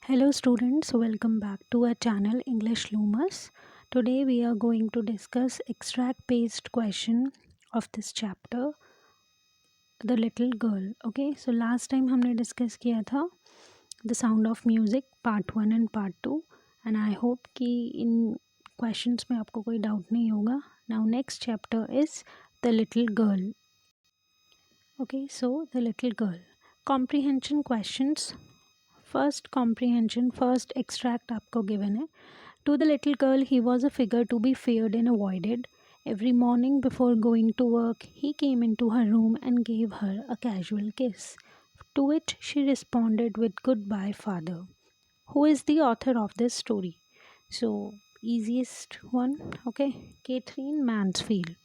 Hello students, welcome back to our channel English Lumus. Today we are going to discuss extract based question of this chapter, The Little Girl. Okay, so last time हमने discuss किया था The Sound of Music part 1 and part 2 and I hope कि इन questions में आपको कोई doubt नहीं होगा. Now next chapter is The Little Girl. Okay, so The Little Girl. Comprehension questions. First comprehension first extract आपको given है. To the little girl he was a figure to be feared and avoided. Every morning before going to work, he came into her room and gave her a casual kiss, to which she responded with goodbye, father. Who is the author of this story? So, easiest one, okay, Catherine Mansfield.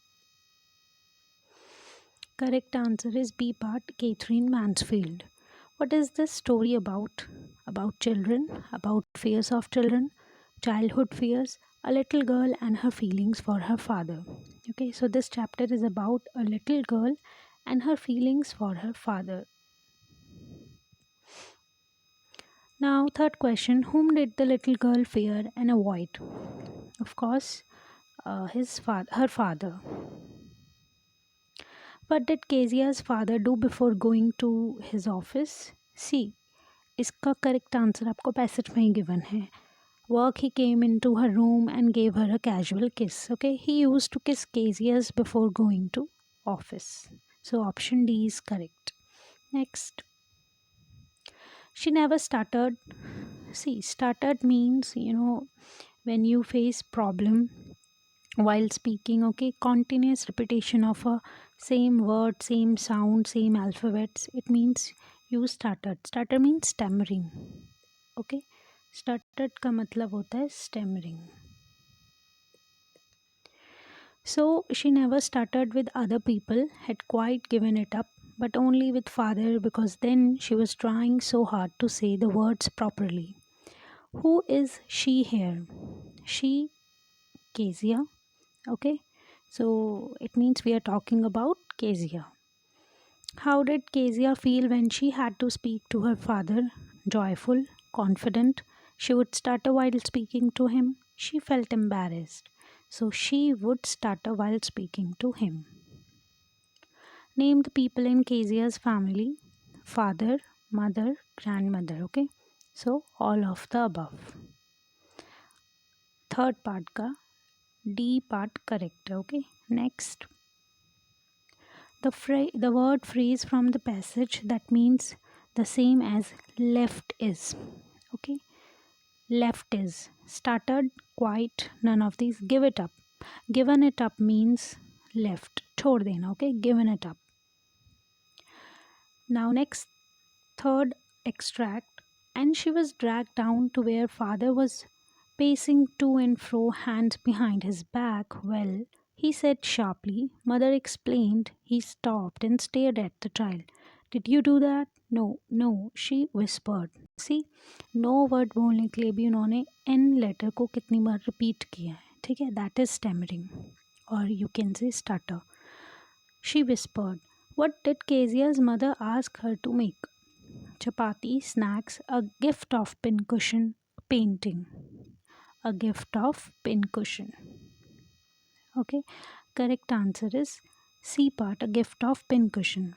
Correct answer is B part, Catherine Mansfield. What is this story about? About children, about fears of children, childhood fears, a little girl and her feelings for her father. Okay, so this chapter is about a little girl and her feelings for her father. Now, third question, whom did the little girl fear and avoid? Of course, her father. What did Kezia's father do before going to his office? See, इसका correct answer आपको passage में ही given है. Work he came in to her room and gave her a casual kiss. Okay, he use to kiss casually before going to office. So option D is correct. Next, she never started. See, started means when you face problem while speaking, okay, continuous repetition of a same word, same sound, same alphabets, it means you starter means stammering. okay, stuttered का मतलब होता है stammering. So she never stuttered with other people, had quite given it up, but only with father, because then she was trying so hard to say the words properly. Who is she here? She, Kezia. Okay, so it means we are talking about Kezia. How did Kezia feel when she had to speak to her father? Joyful, confident. She would stutter while speaking to him. She felt embarrassed, so she would stutter while speaking to him. Name the people in Kezia's family. Father, mother, grandmother. Okay, so all of the above. Third part ka D part correct. Okay, next. The word phrase from the passage that means the same as left is. Okay, left is, started, quite, none of these. Give it up. Given it up means left, छोड़ देना. Okay, given it up. Now next, third extract. And she was dragged down to where father was pacing to and fro, hands behind his back. Well, he said sharply. Mother explained. He stopped and stared at the child. Did you do that? No, no, she whispered. See, no word बोलने के लिए भी उन्होंने N letter को कितनी बार repeat किया है. ठीक है, that is stammering, or you can say stutter. She whispered. What did Kezia's mother ask her to make? Chapati, snacks, a gift of pincushion, painting. A gift of pincushion. Okay, correct answer is C part, a gift of pincushion.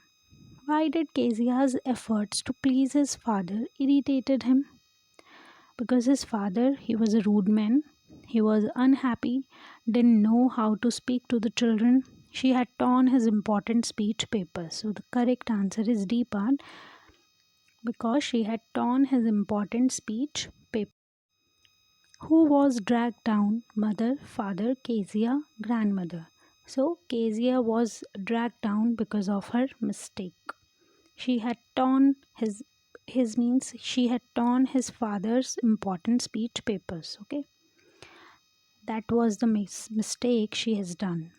Why did Kezia's efforts to please his father irritated him? Because his father, he was a rude man. He was unhappy, didn't know how to speak to the children. She had torn his important speech papers. So the correct answer is D part, because she had torn his important speech paper. Who was dragged down? Mother, father, Kezia, grandmother. So Kezia was dragged down because of her mistake. She had torn his means she had torn his father's important speech papers. Okay, that was the mistake she has done.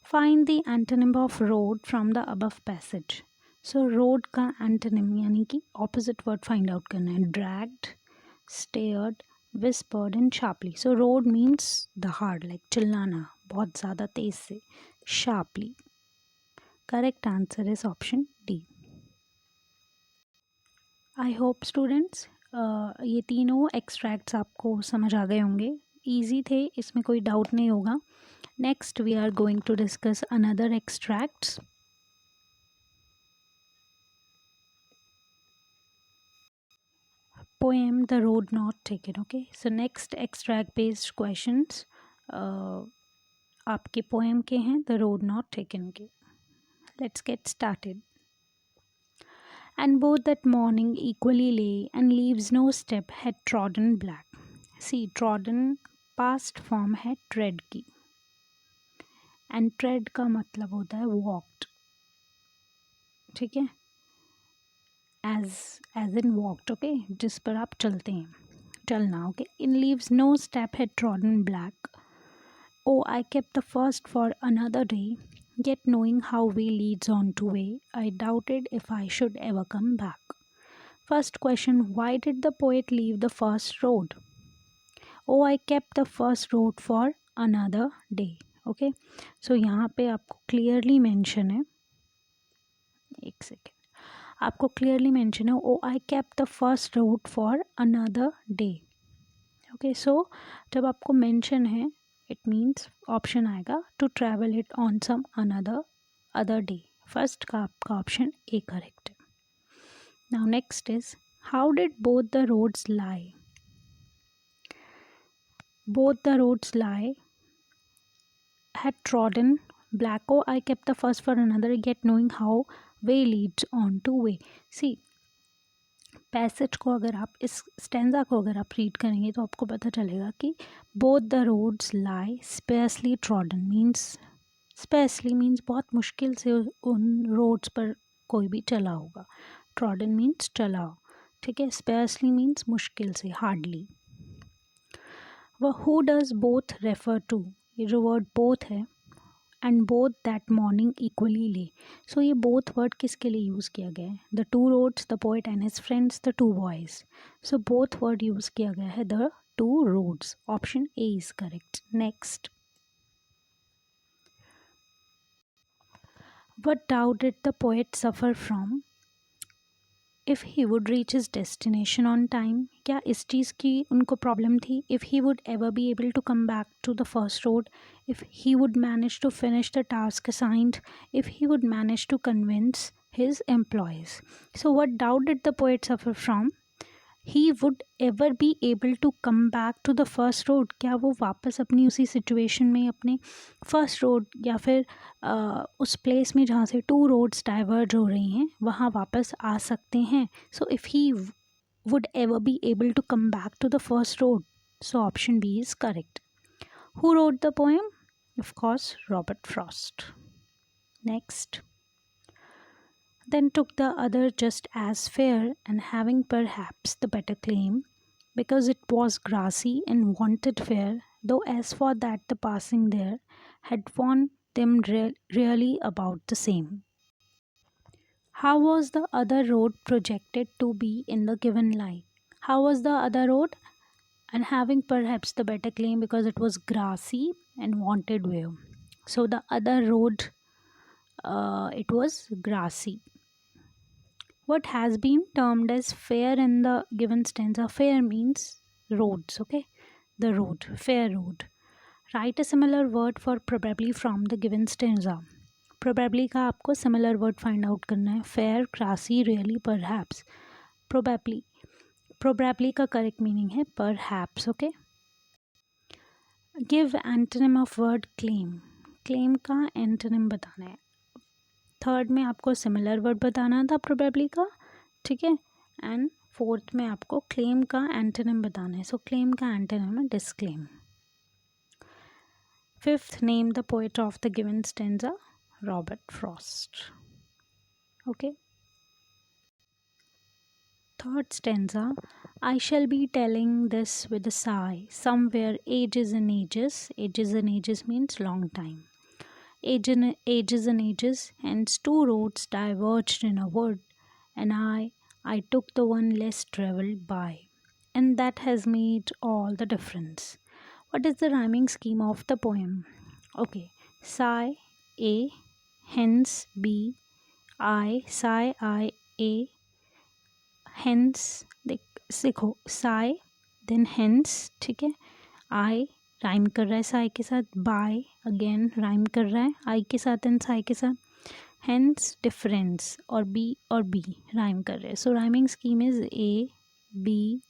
Find the antonym of road from the above passage. So road का antonym यानी कि opposite word find out करना है. Dragged, stared, whispered and sharply. So road means the hard, like चिल्लाना बहुत ज़्यादा तेज से, sharply. Correct answer is option D. I hope students ये तीनों एक्सट्रैक्ट्स आपको समझ आ गए होंगे, इजी थे, इसमें कोई डाउट नहीं होगा. Next we are going to discuss another extracts. Poem The Road Not Taken. Okay, so next extract based questions आपके पोएम के हैं द रोड नॉट टेकन के. Let's get started. And both that morning equally lay, and leaves no step had trodden black. See, trodden past form है tread की, and tread का मतलब होता है walked. ठीक है, as in walked. okay, जिस पर आप चलते हैं, चलना. okay, in leaves no step had trodden black. Oh, I kept the first for another day, yet knowing how way leads on to way, I doubted if I should ever come back. First question, why did the poet leave the first road? Oh, I kept the first road for another day. Okay, so यहाँ पे आपको clearly mention है, एक second, आपको clearly mention है, oh, I kept the first road for another day. okay, so जब आपको mention है, it means option आएगा to travel it on some other day. First का आपका option A correct है. Now next is, how did both the roads lie? Both the roads lie had trodden black. Oh, I kept the first for another, yet knowing how way leads on to way. See, passage को अगर आप, इस stanza को अगर आप read करेंगे तो आपको पता चलेगा कि both the roads lie specially trodden means, specially means बहुत मुश्किल से उन रोड्स पर कोई भी चला होगा. ट्रॉडन मीन्स चला हो. ठीक है, स्पेसली मीन्स मुश्किल से, हार्डली. वह who does both refer to, ये जो वर्ड बोथ है, and both that morning equally lay. So ये बोथ वर्ड किसके लिए यूज़ किया गया है? The two roads, the poet and his friends, the two boys. So both word use किया गया है, the two roads. Option A is correct. Next, what doubt did the poet suffer from if he would reach his destination on time? क्या इस चीज़ की उनको problem थी? if he would ever be able to come back to the first road, if he would manage to finish the task assigned, if he would manage to convince his employees. So what doubt did the poet suffer from? he would ever be able to come back to the first road. क्या वो वापस अपनी उसी situation में, अपने first road या फिर उस प्लेस में जहाँ से टू रोड्स डाइवर्ज हो रही हैं वहाँ वापस आ सकते हैं? So if he would ever be able to come back to the first road, so option B is correct. Who wrote the poem? Of course, Robert Frost. Next, then took the other just as fair, and having perhaps the better claim, because it was grassy and wanted fair, though as for that the passing there had won them really about the same. How was the other road projected to be in the given light? How was the other road? And having perhaps the better claim because it was grassy and wanted wear. So the other road, it was grassy. What has been termed as fair in the given stanza? Fair means roads. okay, the road, fair road. Write a similar word for probably from the given stanza. Probably का आपको similar word find out करना है. fair, grassy, really, perhaps. Probably का correct meaning है perhaps. okay, give antonym of word claim. claim का antonym बताना है. Third में आपको सिमिलर वर्ड बताना था प्रोबेबली का. ठीक है, एंड फोर्थ में आपको क्लेम का एंटोनिम बताना है. सो क्लेम का एंटोनिम है disclaim. Fifth, name the poet of the given stanza. Robert Frost. Okay, third stanza. I shall be telling this with a sigh, somewhere ages and ages. Ages and ages means long time. Ages and ages, hence two roads diverged in a wood, and I took the one less travelled by, and that has made all the difference. What is the rhyming scheme of the poem? Okay, sigh A, hence B, I, sigh I, A, hence सीखो Sai then hence, ठीक है। आई rhyme कर रहा है साई के साथ, bye again rhyme कर रहा है आई के साथ एंड साई के साथ, हेंस डिफरेंस और बी राइम कर रहे हैं। So rhyming scheme is A B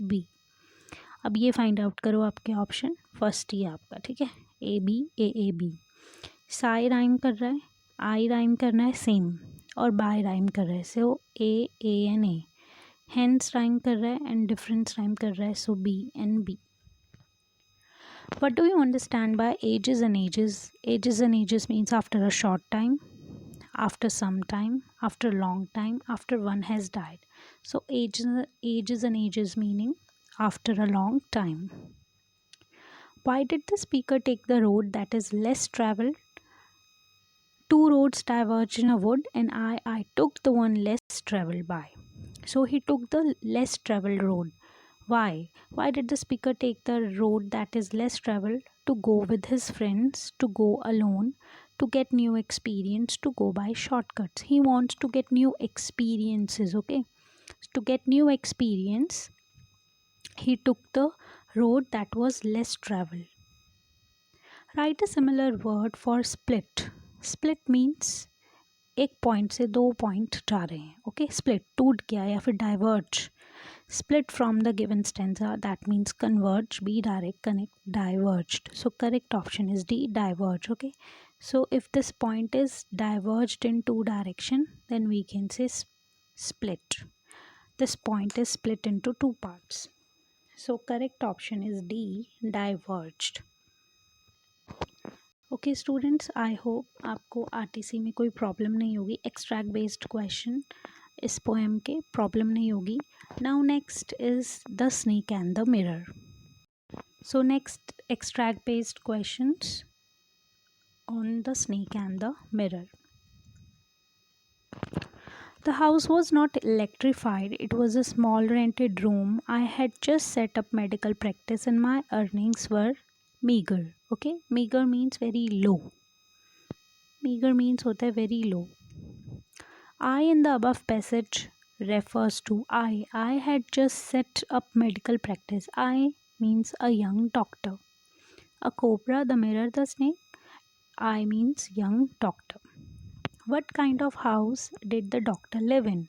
B. अब ये फाइंड आउट करो आपके ऑप्शन, फर्स्ट ही आपका, ठीक है, ए बी। साई राइम कर रहा है, आई राइम करना है सेम, और बाय राइम कर रहा है, so A and A. Hence rhyme कर रहा है एंड डिफरेंस राइम कर रहा है, so B and B. What do you understand by ages and ages? Ages and ages means after a short time, after some time, after a long time, after one has died. So ages and ages meaning after a long time. Why did the speaker take the road that is less traveled? Two roads diverged in a wood, and I took the one less traveled by. So he took the less traveled road. Why? Why did the speaker take the road that is less traveled? To go with his friends, to go alone, to get new experience, to go by shortcuts. He wants to get new experiences, okay? To get new experience, he took the road that was less traveled. Write a similar word for split. Split means एक point से दो point जा रहे हैं, okay, split टूट गया या फिर diverge. Split from the given stanza, that means converge, B direct, connect, diverged. So correct option is D, diverge, okay. So if this point is diverged in two direction, then we can say split. This point is split into two parts. So correct option is D, diverged. Okay students, I hope आपको RTC में कोई problem नहीं होगी, extract based question इस poem के problem नहीं होगी। Now next is the snake and the mirror. So next extract based questions on the snake and the mirror. The house was not electrified. It was a small rented room. I had just set up medical practice and my earnings were meager. Okay, meager means very low. Meager means hota hai very low. I in the above passage refers to I. I had just set up medical practice. I means a young doctor. A cobra, the mirror, the snake. I means young doctor. What kind of house did the doctor live in?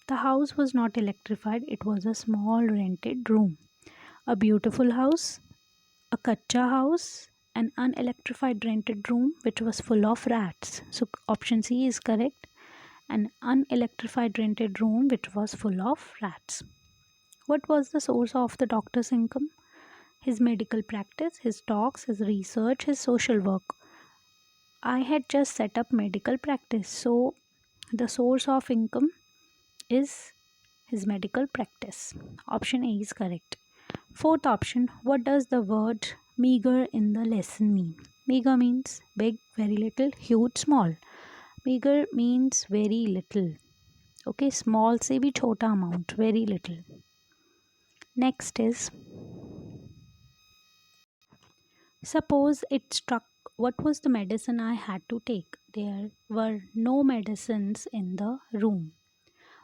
The house was not electrified. It was a small rented room. A beautiful house, a kacha house, an unelectrified rented room which was full of rats. So option C is correct. An unelectrified rented room which was full of rats. What was the source of the doctor's income? His medical practice, his talks, his research, his social work. I had just set up medical practice. So the source of income is his medical practice. Option A is correct. Fourth option, what does the word meager in the lesson mean? Meager means big, very little, huge, small. Meager means very little. Okay, small से भी छोटा amount, very little. Next is, suppose it struck, what was the medicine I had to take? There were no medicines in the room.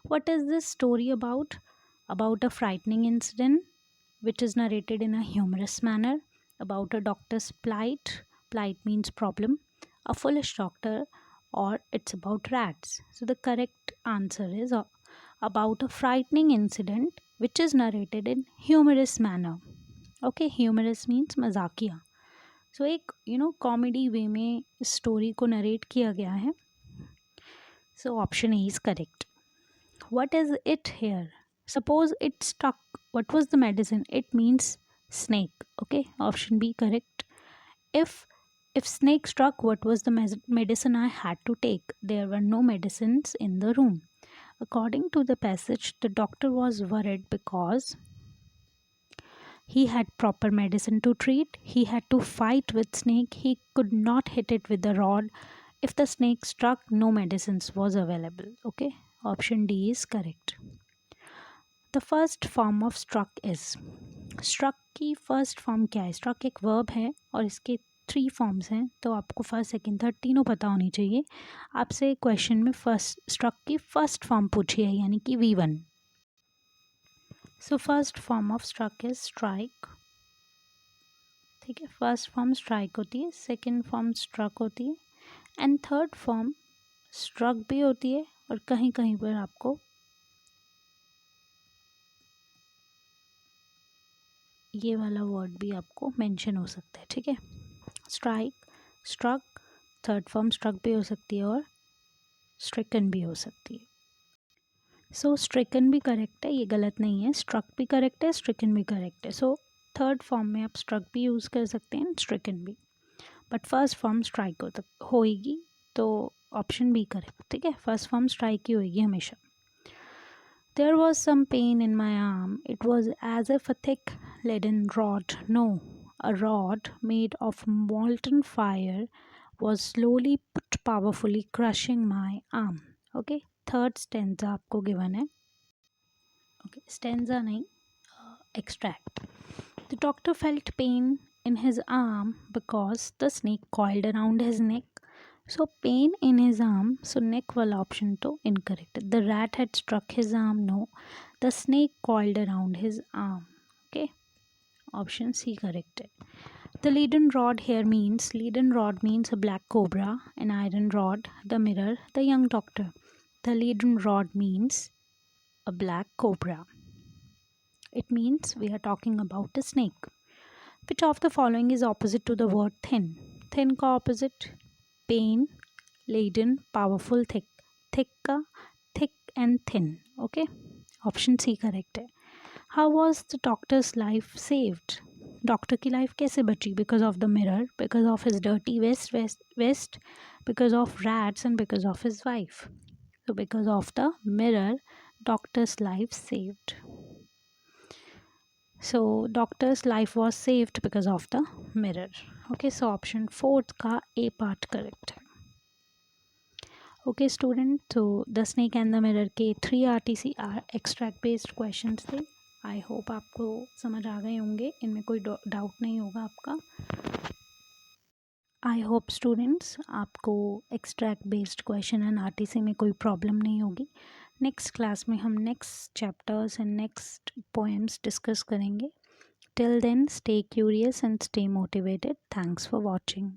What is this story about? About a frightening incident which is narrated in a humorous manner, about a doctor's plight. Plight means problem. A foolish doctor, or it's about rats. So the correct answer is about a frightening incident which is narrated in humorous manner. Okay, humorous means मजाकिया. So एक comedy वे में इस story को narrate किया गया है. So option A is correct. What is it here? Suppose it stuck. What was the medicine? It means snake. Okay, option B correct. If snake struck, what was the medicine I had to take? There were no medicines in the room. According to the passage, the doctor was worried because he had proper medicine to treat. He had to fight with snake. He could not hit it with the rod. If the snake struck, no medicines was available. Okay, option D is correct. The first form of struck is. Struck की first form क्या है? struck एक verb है और इसके 3 forms हैं, तो आपको फर्स्ट सेकंड थर्ड तीनों पता होनी चाहिए. आपसे क्वेश्चन में फर्स्ट struck की फर्स्ट फॉर्म पूछी है, यानी कि V1. So first form of struck is strike, ठीक है, फर्स्ट फॉर्म स्ट्राइक होती है, सेकेंड फॉर्म स्ट्रक होती है एंड थर्ड फॉर्म स्ट्रक भी होती है और कहीं कहीं पर आपको ये वाला वर्ड भी आपको मेंशन हो सकता है, ठीक है। Strike, struck, third form struck भी हो सकती है और स्ट्रिकन भी हो सकती है। सो स्ट्रिकन भी करेक्ट है, ये गलत नहीं है, स्ट्रक भी करेक्ट है, स्ट्रिकन भी करेक्ट है। सो थर्ड फॉर्म में आप स्ट्रक भी यूज़ कर सकते हैं, स्ट्रिकन भी, बट फर्स्ट फॉर्म स्ट्राइक होएगी, तो ऑप्शन बी करेक्ट, ठीक है, फर्स्ट फॉर्म स्ट्राइक ही होएगी हमेशा। There was some pain in my arm. It was as if a thick leaden rod, no, a rod made of molten fire, was slowly but powerfully crushing my arm. Okay, third stanza आपको given है. Okay, stanza नहीं, extract. The doctor felt pain in his arm because the snake coiled around his neck. So pain in his arm, so neck wala option to incorrect. The rat had struck his arm, no. The snake coiled around his arm. Okay, option C correct. The leaden rod here means, leaden rod means a black cobra, an iron rod, the mirror, the young doctor. The leaden rod means a black cobra. It means we are talking about a snake. Which of the following is opposite to the word thin? Thin का opposite pain, laden, powerful, thick. Thick का thick and thin. Okay, option C correct है. How was the doctor's life saved? Doctor की life कैसे बची? Because of the mirror, because of his dirty vest, because of rats and because of his wife. So because of the mirror, doctor's life saved. So doctor's life was saved because of the mirror. Okay, so option 4 का A part correct है. Okay student, so the snake and the mirror के 3 RTC are extract based questions थे. I hope आपको समझ आ गए होंगे, इनमें कोई डाउट नहीं होगा आपका. आई होप स्टूडेंट्स आपको extract based question and RTC में कोई प्रॉब्लम नहीं होगी. नेक्स्ट क्लास में हम next chapters and next poems discuss करेंगे. Till then stay curious and stay motivated. Thanks for watching.